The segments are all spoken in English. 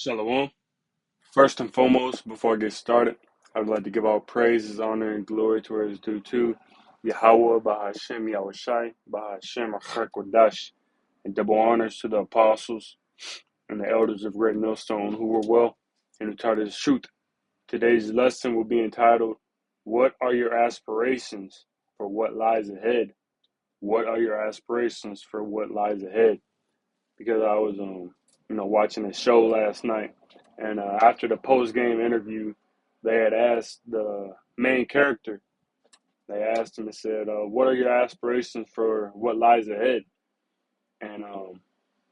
Shalom. First and foremost, before I get started, I would like to give all praises, honor, and glory to where it's due to Yahweh, Bahashem, Yahushai, Bahashem, Achakodash, and double honors to the apostles and the elders of Great Millstone who were well and who taught us truth. Today's lesson will be entitled, What are your aspirations for what lies ahead? What are your aspirations for what lies ahead? Because I was watching a show last night, and after the post game interview, they had asked the main character. They asked him and said, "What are your aspirations for what lies ahead?" And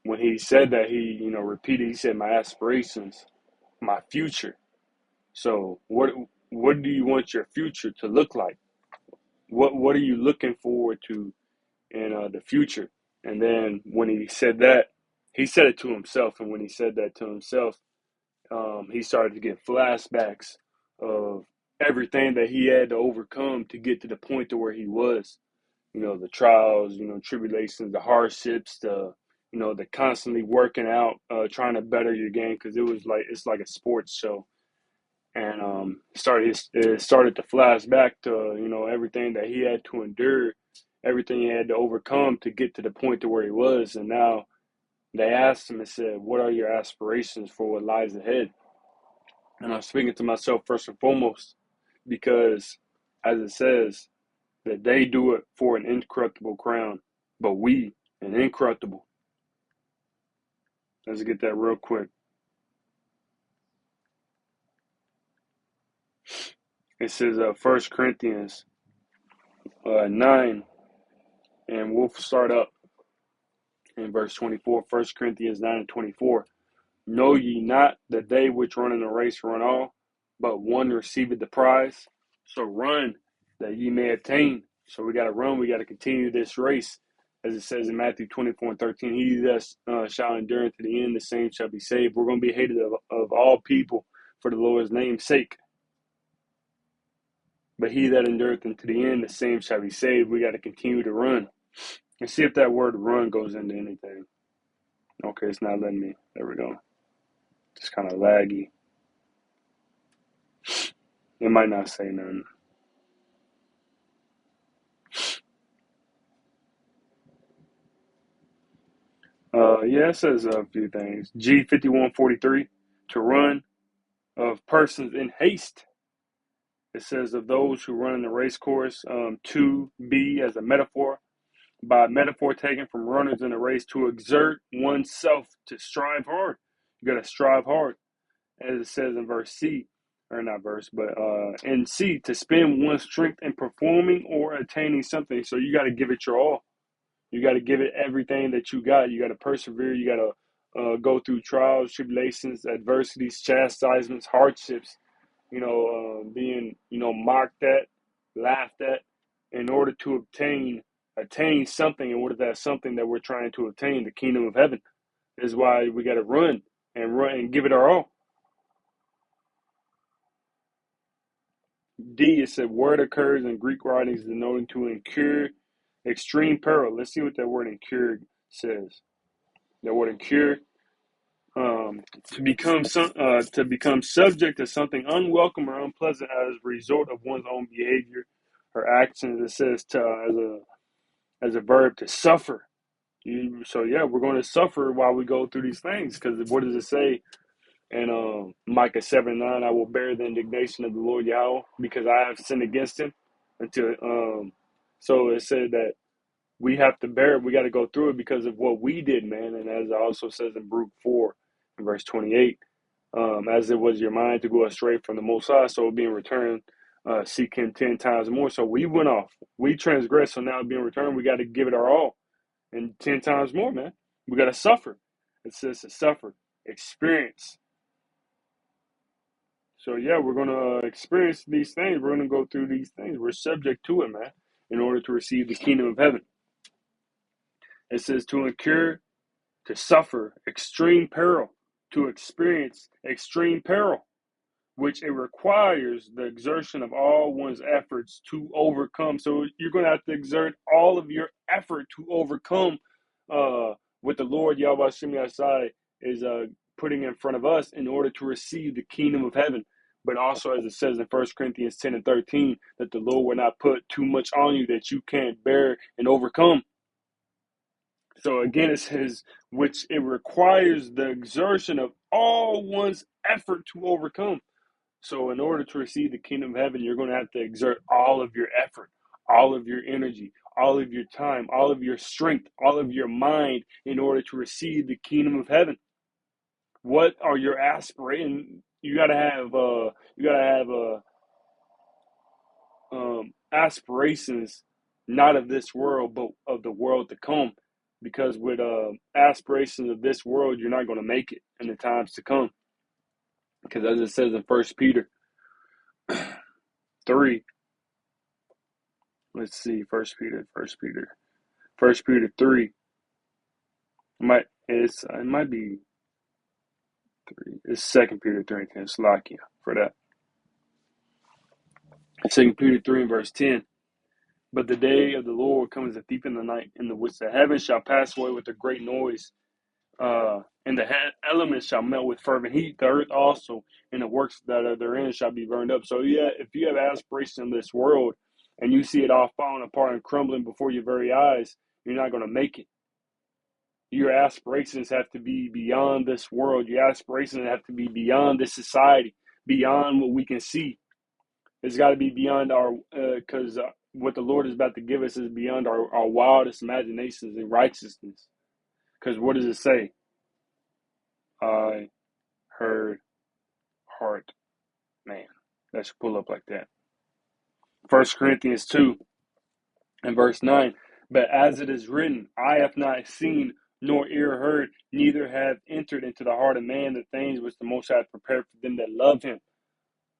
when he said that, he repeated. He said, "My aspirations, my future." So what do you want your future to look like? What are you looking forward to in the future? And then when he said that, he said it to himself. And when he said that to himself, he started to get flashbacks of everything that he had to overcome to get to the point to where he was. The trials, tribulations, the hardships, the constantly working out, trying to better your game because it's like a sports show. And it started to flash back to everything that he had to endure, everything he had to overcome to get to the point to where he was. And now they asked him and said, "What are your aspirations for what lies ahead?" And I'm speaking to myself first and foremost because, as it says, that they do it for an incorruptible crown, but we an incorruptible. Let's get that real quick. It says 1 Corinthians 9, and we'll start up in verse 24. 1 Corinthians 9 and 24. Know ye not that they which run in the race run all, but one receiveth the prize? So run that ye may attain. So we got to run. We got to continue this race. As it says in Matthew 24 and 13, he that shall endure unto the end, the same shall be saved. We're going to be hated of all people for the Lord's name's sake. But he that endureth unto the end, the same shall be saved. We got to continue to run. And see if that word run goes into anything. Okay, it's not letting me. There we go. Just kind of laggy. It might not say nothing. Yeah, it says a few things. G5143, to run, of persons in haste. It says of those who run in the race course. To be as a metaphor, by metaphor taken from runners in a race, to exert oneself, to strive hard. You got to strive hard, as it says in verse C, or not verse, but in C, to spend one's strength in performing or attaining something. So you got to give it your all. You got to give it everything that you got. You got to persevere. You got to go through trials, tribulations, adversities, chastisements, hardships, being, mocked at, laughed at, in order to attain something. And what is that something that we're trying to obtain? The kingdom of heaven. This is why we got to run and give it our all. D, it's a word occurs in Greek writings denoting to incur extreme peril. Let's see what that word incur says. That word incur, to become subject to something unwelcome or unpleasant as a result of one's own behavior or actions. It says as a verb to suffer. So yeah, we're going to suffer while we go through these things, because what does it say in Micah 7:9? I will bear the indignation of the Lord Yahweh because I have sinned against him. So it said that we have to bear it. We got to go through it because of what we did, man. And as it also says in Baruch 4, in verse 28, as it was your mind to go astray from the Most High, so being returned, seek him 10 times more. So we went off. We transgressed, so now being returned, we got to give it our all. And 10 times more, man. We got to suffer. It says to suffer, experience. So yeah, we're going to experience these things. We're going to go through these things. We're subject to it, man, in order to receive the kingdom of heaven. It says to incur, to suffer extreme peril, to experience extreme peril, which it requires the exertion of all one's efforts to overcome. So you're going to have to exert all of your effort to overcome what the Lord Yahweh Shem Yasai is putting in front of us in order to receive the kingdom of heaven. But also, as it says in 1 Corinthians 10 and 13, that the Lord will not put too much on you that you can't bear and overcome. So again, it says, which it requires the exertion of all one's effort to overcome. So in order to receive the kingdom of heaven, you're going to have to exert all of your effort, all of your energy, all of your time, all of your strength, all of your mind in order to receive the kingdom of heaven. What are your aspirations? You gotta have aspirations, not of this world, but of the world to come. Because with aspirations of this world, you're not going to make it in the times to come. Because as it says in First Peter 3, let's see, First Peter 3. It might be 3. It's 2 Peter 3:10. Slovakia for that. 2 Peter 3 and verse 10. But the day of the Lord comes as a thief in the night, in the which the heavens shall pass away with a great noise, and the elements shall melt with fervent heat. The earth also and the works that are therein shall be burned up. So yeah, if you have aspiration in this world and you see it all falling apart and crumbling before your very eyes, you're not going to make it. Your aspirations have to be beyond this world. Your aspirations have to be beyond this society, beyond what we can see. It's got to be beyond our, because what the Lord is about to give us is beyond our wildest imaginations and righteousness. Because what does it say? I heard heart, man. That should pull up like that. 1 Corinthians 2 and verse 9. But as it is written, I have not seen nor ear heard, neither have entered into the heart of man the things which the Most High hath prepared for them that love him.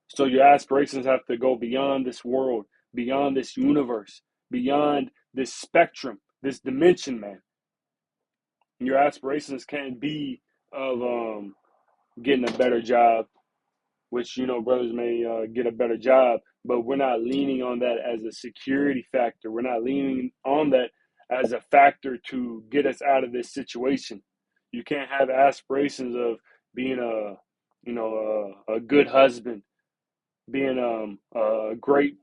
So your aspirations have to go beyond this world, beyond this universe, beyond this spectrum, this dimension, man. Your aspirations can't be of getting a better job, which, brothers may get a better job, but we're not leaning on that as a security factor. We're not leaning on that as a factor to get us out of this situation. You can't have aspirations of being a good husband, being a great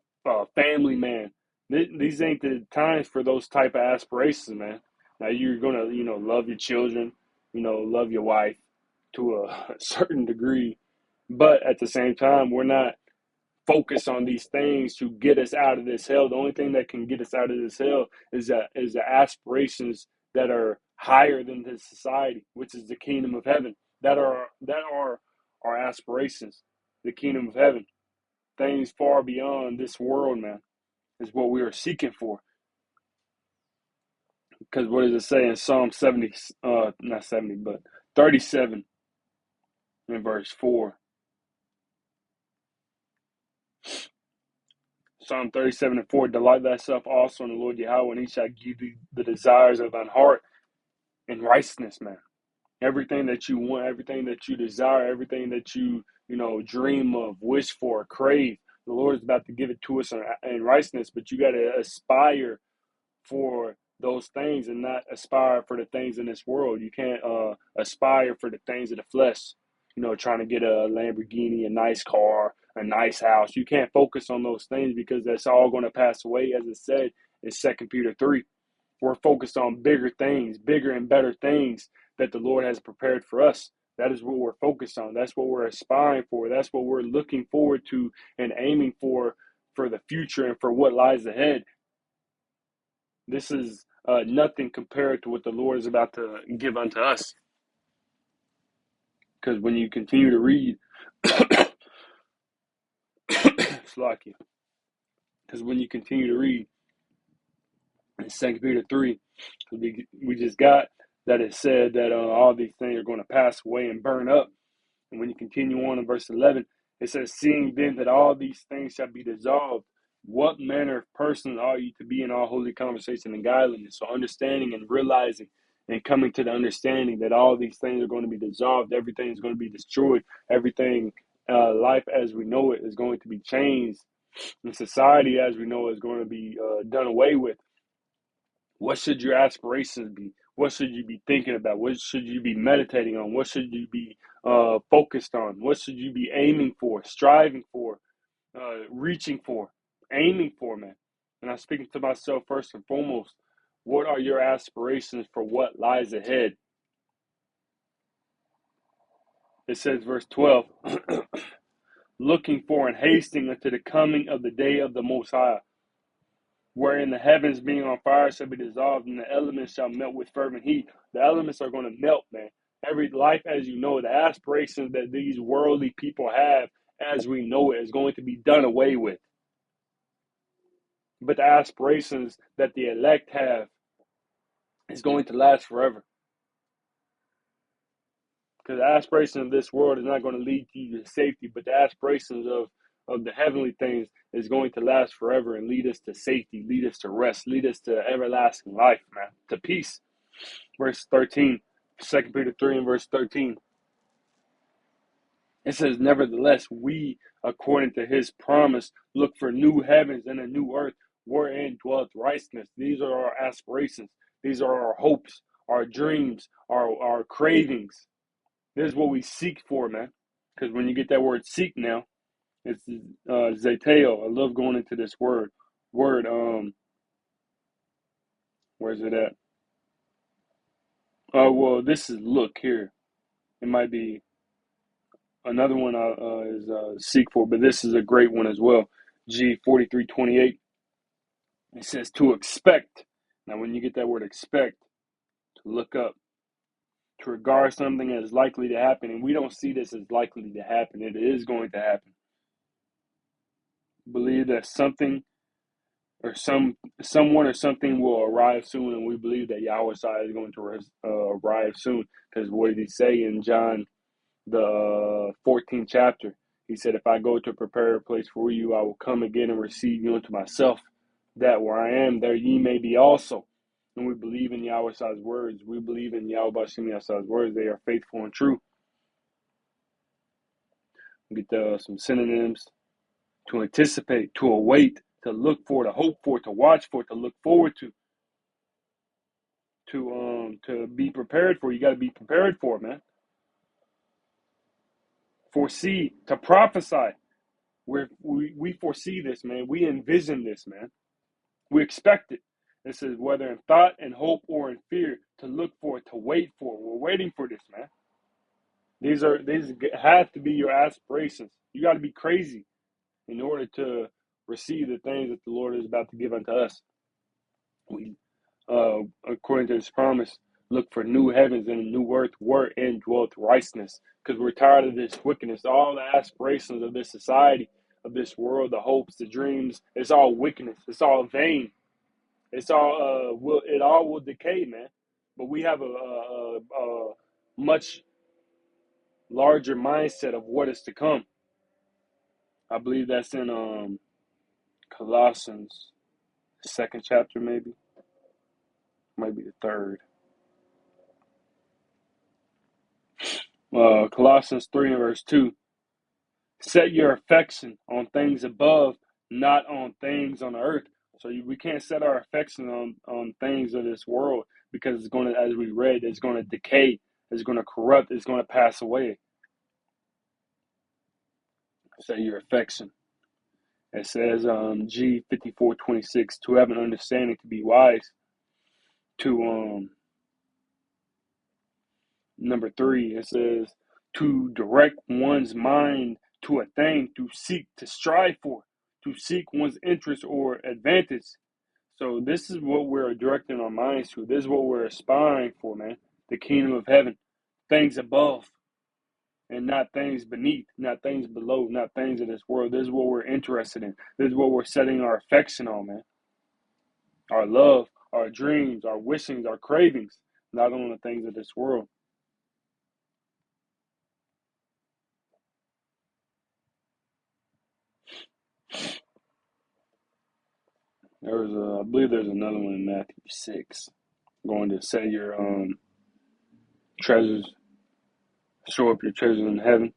family man. These ain't the times for those type of aspirations, man. Now you're gonna, love your children, love your wife to a certain degree, but at the same time, we're not focused on these things to get us out of this hell. The only thing that can get us out of this hell is the aspirations that are higher than this society, which is the kingdom of heaven. That are our aspirations, the kingdom of heaven. Things far beyond this world, man, is what we are seeking for. Because what does it say in Psalm 70, not 70, but 37 in verse 4? Psalm 37 and 4, delight thyself also in the Lord Yahweh, and he shall give thee the desires of thine heart and righteousness, man. Everything that you want, everything that you desire, everything that you dream of, wish for, crave, the Lord is about to give it to us in righteousness, but you got to aspire for those things and not aspire for the things in this world. You can't aspire for the things of the flesh, trying to get a Lamborghini, a nice car, a nice house. You can't focus on those things because that's all going to pass away, as it said in 2 Peter 3. We're focused on bigger things, bigger and better things that the Lord has prepared for us. That is what we're focused on. That's what we're aspiring for. That's what we're looking forward to and aiming for the future and for what lies ahead. This is nothing compared to what the Lord is about to give unto us. Because when you continue to read, Slovakia, because when you continue to read in 2 Peter 3, we just got that it said that all these things are going to pass away and burn up. And when you continue on in verse 11, it says, seeing then that all these things shall be dissolved, what manner of person are you to be in all holy conversation and godliness? So understanding and realizing and coming to the understanding that all these things are going to be dissolved, everything is going to be destroyed, everything, life as we know it is going to be changed, and society as we know it is going to be done away with. What should your aspirations be? What should you be thinking about? What should you be meditating on? What should you be focused on? What should you be aiming for, striving for, reaching for, aiming for, man? And I'm speaking to myself first and foremost. What are your aspirations for what lies ahead? It says, verse 12, looking for and hasting unto the coming of the day of the Most High, wherein the heavens being on fire shall be dissolved, and the elements shall melt with fervent heat. The elements are going to melt, man. Every life, as you know, the aspirations that these worldly people have, as we know it, is going to be done away with. But the aspirations that the elect have is going to last forever. Because the aspirations of this world is not going to lead you to safety, but the aspirations of the heavenly things is going to last forever and lead us to safety, lead us to rest, lead us to everlasting life, man, to peace. Verse 13, 2 Peter 3 and verse 13. It says, nevertheless, we, according to his promise, look for new heavens and a new earth wherein dwelleth righteousness. These are our aspirations. These are our hopes, our dreams, our cravings. This is what we seek for, man. Because when you get that word seek now, it's zeteo. I love going into this word. Where's it at? Well, this is look here. It might be another one is seek for, but this is a great one as well. G4328. It says to expect. Now, when you get that word expect, to look up, to regard something as likely to happen, and we don't see this as likely to happen. It is going to happen. Believe that something or someone or something will arrive soon, and we believe that Yahweh Shai is going to arrive soon. Because what did he say in John the 14th chapter? He said, "If I go to prepare a place for you, I will come again and receive you unto myself, that where I am, there ye may be also." And we believe in Yahweh Shai's words. We believe in Yahweh Bashim Yahshai's words. They are faithful and true. We get some synonyms: to anticipate, to await, to look for, to hope for, to watch for, to look forward to be prepared for. You got to be prepared for, man. Foresee, to prophesy. We foresee this, man. We envision this, man. We expect it. It says whether in thought and hope or in fear, to look for, to wait for. We're waiting for this, man. These have to be your aspirations. You got to be crazy in order to receive the things that the Lord is about to give unto us. We, according to his promise, look for new heavens and a new earth wherein dwelleth righteousness. Because we're tired of this wickedness. All the aspirations of this society, of this world, the hopes, the dreams, it's all wickedness. It's all vain. It's all it all will decay, man. But we have a much larger mindset of what is to come. I believe that's in Colossians, second chapter, maybe the third. Colossians 3 and verse 2. Set your affection on things above, not on things on the earth. So we can't set our affection on things of this world, because it's going to, as we read, it's going to decay, it's going to corrupt, it's going to pass away. Set your affection. It says G5426, to have an understanding, to be wise, to number 3, it says to direct one's mind to a thing, to seek, to strive for, to seek one's interest or advantage. So this is what we're directing our minds to. This is what we're aspiring for, man. The kingdom of heaven, things above, and not things beneath, not things below, not things of this world. This is what we're interested in. This is what we're setting our affection on, man. Our love, our dreams, our wishings, our cravings, not on the things of this world. I believe there's another one in Matthew 6. Going to set your treasures, show up your treasures in heaven.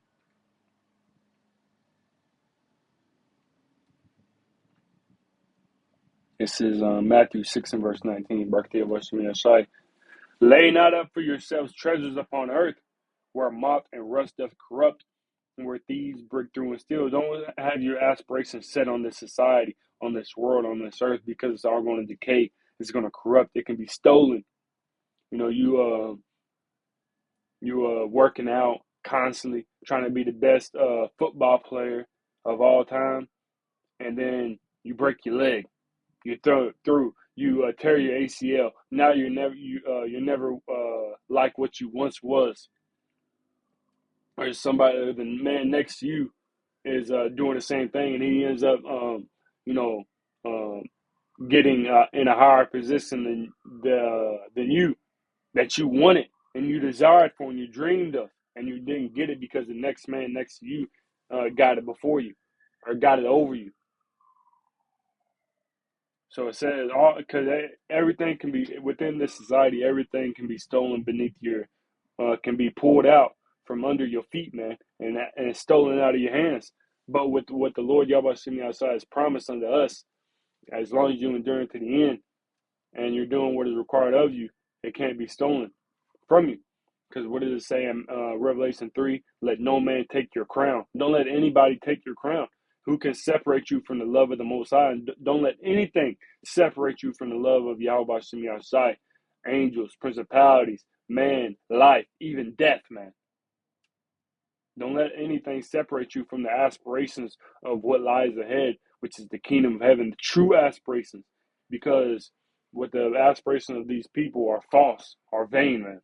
It says Matthew 6 and verse 19, birthday of Shai. Lay not up for yourselves treasures upon earth, where moth and rust doth corrupt, and where thieves break through and steal. Don't have your aspirations set on this society, on this world, on this earth, because it's all going to decay. It's going to corrupt. It can be stolen. You know, you working out constantly, trying to be the best football player of all time, and then you break your leg. You throw it through. You tear your ACL. Now you're never like what you once was. Or somebody, the man next to you is doing the same thing, and he ends up, you know, um, getting in a higher position than you, that you wanted and you desired for and you dreamed of, and you didn't get it because the next man next to you got it before you or got it over you. So it says all because everything can be within this society. Everything can be stolen beneath your, can be pulled out from under your feet, man, and stolen out of your hands. But with what the Lord Yahweh Shemi outside has promised unto us, as long as you endure to the end and you're doing what is required of you, it can't be stolen from you. Because what does it say in Revelation 3? Let no man take your crown. Don't let anybody take your crown. Who can separate you from the love of the Most High? And don't let anything separate you from the love of Yahweh Shem Yahshai. Angels, principalities, man, life, even death, man. Don't let anything separate you from the aspirations of what lies ahead, which is the kingdom of heaven, the true aspirations. Because what the aspirations of these people are false, are vain, man.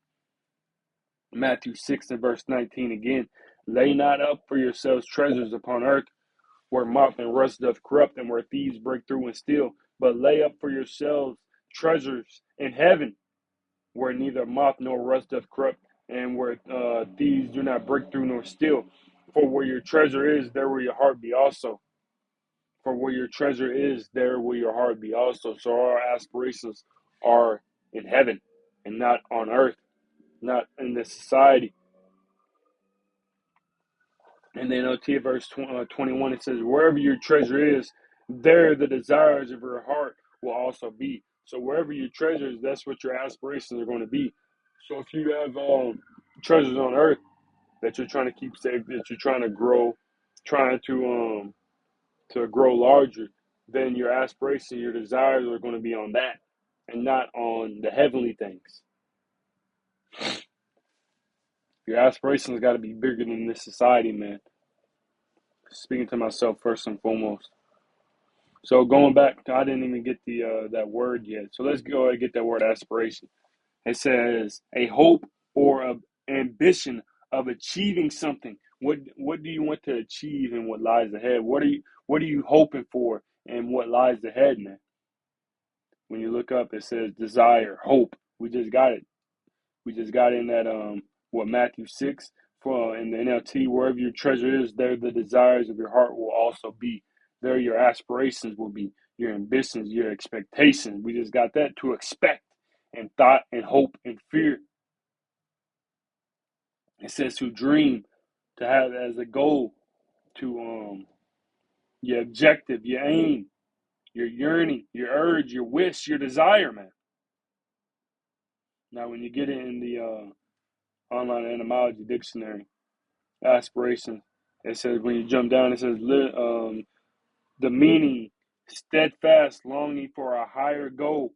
Matthew 6 and verse 19 again. Lay not up for yourselves treasures upon earth, where moth and rust doth corrupt, and where thieves break through and steal. But lay up for yourselves treasures in heaven, where neither moth nor rust doth corrupt, and where thieves do not break through nor steal. For where your treasure is, there will your heart be also. For where your treasure is, there will your heart be also. So our aspirations are in heaven and not on earth, not in this society. And then OT verse 21, it says, wherever your treasure is, there the desires of your heart will also be. So wherever your treasure is, that's what your aspirations are going to be. So if you have treasures on earth that you're trying to keep safe, that you're trying to grow, trying to grow larger, then your aspirations, your desires are going to be on that and not on the heavenly things. Your aspirations got to be bigger than this society, man. Speaking to myself first and foremost. So going back, I didn't even get the that word yet. So let's go ahead and get that word aspiration. It says a hope or a ambition of achieving something. What do you want to achieve and what lies ahead? What are you hoping for and what lies ahead, man? When you look up, it says desire, hope. We just got it. We just got in that Matthew 6 for in the NLT, wherever your treasure is, there the desires of your heart will also be. There your aspirations will be, your ambitions, your expectations. We just got that, to expect and thought and hope and fear. It says to dream, to have as a goal, to your objective, your aim, your yearning, your urge, your wish, your desire, man. Now when you get it in the online etymology dictionary, aspiration. It says when you jump down, it says the meaning: steadfast longing for a higher goal,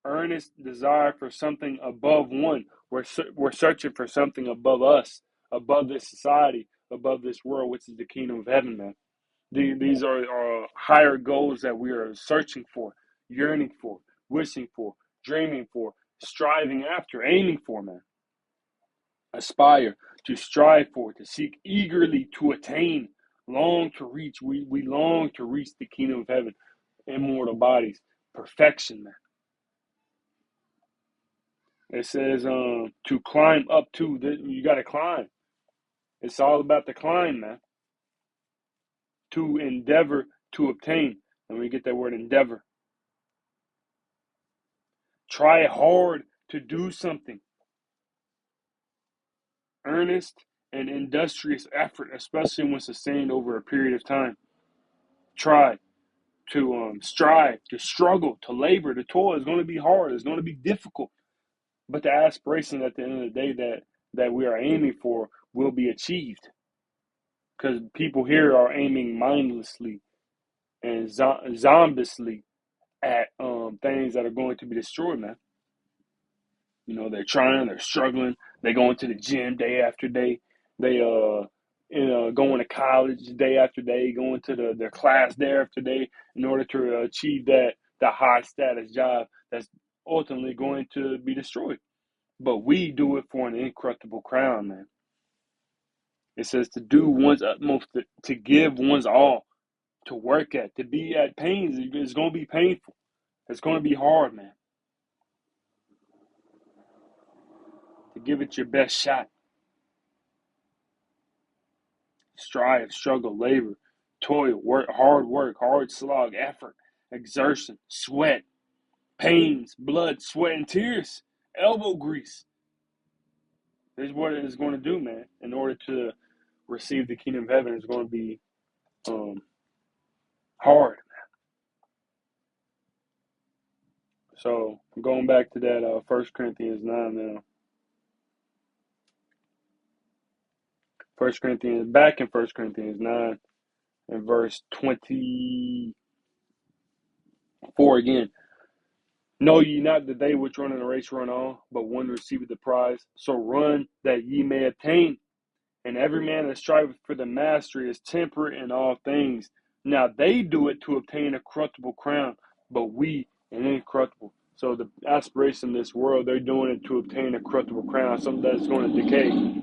earnest desire for something above one. We're searching for something above us, above this society, above this world, which is the kingdom of heaven, man. These are higher goals that we are searching for, yearning for, wishing for, dreaming for, striving after, aiming for, man. Aspire, to strive for, to seek eagerly to attain, long to reach. We long to reach the kingdom of heaven, immortal bodies, perfection, man. It says to climb up to, you got to climb. It's all about the climb, man. To endeavor to obtain. And we get that word endeavor. Try hard to do something. Earnest and industrious effort, especially when sustained over a period of time. Try to strive, to struggle, to labor, to toil. It's going to be hard. It's going to be difficult. but the aspiration at the end of the day that we are aiming for will be achieved, because people here are aiming mindlessly and zombiously at things that are going to be destroyed, man. They're trying, they're struggling, they going to the gym day after day, they going to college day after day, going to their class day after day in order to achieve that high status job that's ultimately going to be destroyed. But we do it for an incorruptible crown, man. It says to do one's utmost, to give one's all, to work at, to be at pains. It's going to be painful. It's going to be hard, man. To give it your best shot. Strive, struggle, labor, toil, work, hard slog, effort, exertion, sweat, pains, blood, sweat, and tears, elbow grease. This is what it is going to do, man. In order to receive the kingdom of heaven, it's going to be hard. So going back to that 1 Corinthians 9 now. 1 Corinthians 9 and verse 24 again. Know ye not that they which run in a race run all, but one receiveth the prize? So run that ye may obtain. And every man that striveth for the mastery is temperate in all things. Now they do it to obtain a corruptible crown, but we an incorruptible. So the aspiration in this world, they're doing it to obtain a corruptible crown, something that's going to decay,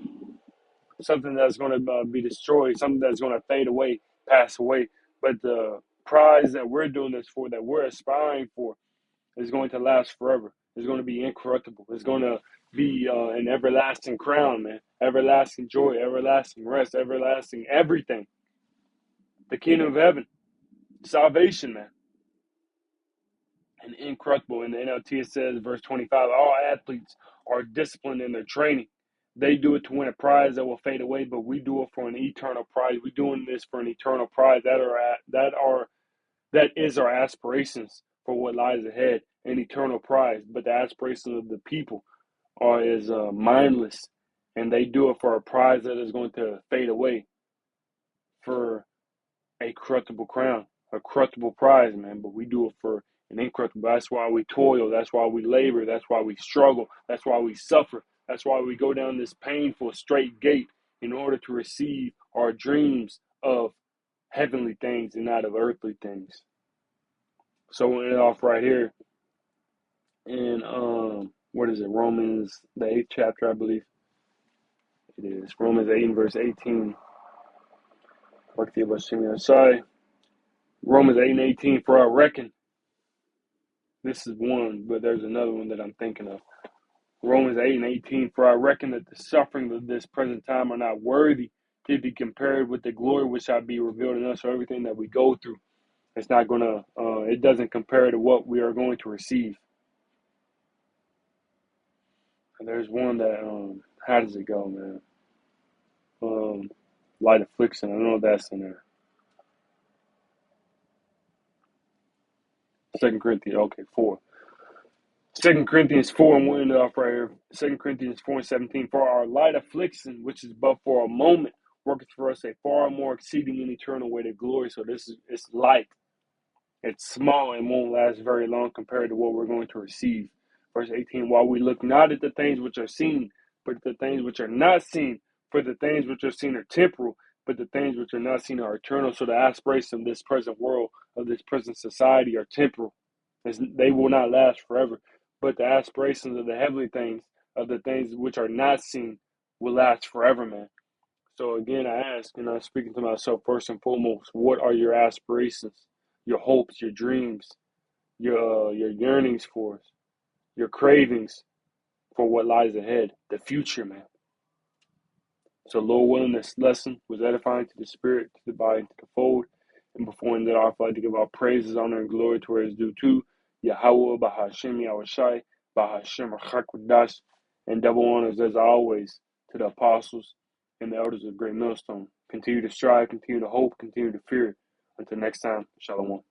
something that's going to be destroyed, something that's going to fade away, pass away. But the prize that we're doing this for, that we're aspiring for, is going to last forever. It's going to be incorruptible. It's going to be an everlasting crown, man. Everlasting joy, everlasting rest, everlasting everything. The kingdom of heaven, salvation, man. And incorruptible. In the NLT, it says, verse 25, all athletes are disciplined in their training. They do it to win a prize that will fade away, but we do it for an eternal prize. We're doing this for an eternal prize. That is our aspirations for what lies ahead, an eternal prize. But the aspirations of the people is mindless, and they do it for a prize that is going to fade away, for a corruptible crown, a corruptible prize, man. But we do it for an incorruptible. That's why we toil. That's why we labor. That's why we struggle. That's why we suffer. That's why we go down this painful straight gate in order to receive our dreams of heavenly things and not of earthly things. So we'll end off right here in what is it? Romans, the 8th chapter, I believe. It is Romans 8 and verse 18. Romans 8 and 18. For I reckon, this is one, but there's another one that I'm thinking of. Romans 8 and 18. For I reckon that the sufferings of this present time are not worthy to be compared with the glory which shall be revealed in us. So everything that we go through, it's not going to, it doesn't compare to what we are going to receive. And there's one that, how does it go, man? Light affliction. I don't know if that's in there. 2 Corinthians, okay, 4. 2 Corinthians 4, and we'll end it off right here. 2 Corinthians 4 and 17. For our light affliction, which is but for a moment, worketh for us a far more exceeding and eternal weight of glory. So it's light. It's small and won't last very long compared to what we're going to receive. Verse 18, while we look not at the things which are seen, but the things which are not seen. For the things which are seen are temporal, but the things which are not seen are eternal. So the aspirations of this present world, of this present society, are temporal. They will not last forever. But the aspirations of the heavenly things, of the things which are not seen, will last forever, man. So again, I ask, and I'm speaking to myself first and foremost, what are your aspirations, your hopes, your dreams, your yearnings for us, your cravings for what lies ahead, the future, man. So, Lord willing, this lesson was edifying to the spirit, to the body, to the fold. And before we end it off, I'd like to give our praises, honor, and glory to where it's due to Yahweh, Bahashem, Yahushai, Bahashem, Chakwadash, and double honors as always to the apostles and the elders of Great Millstone. Continue to strive, continue to hope, continue to fear. Until next time, Shalom.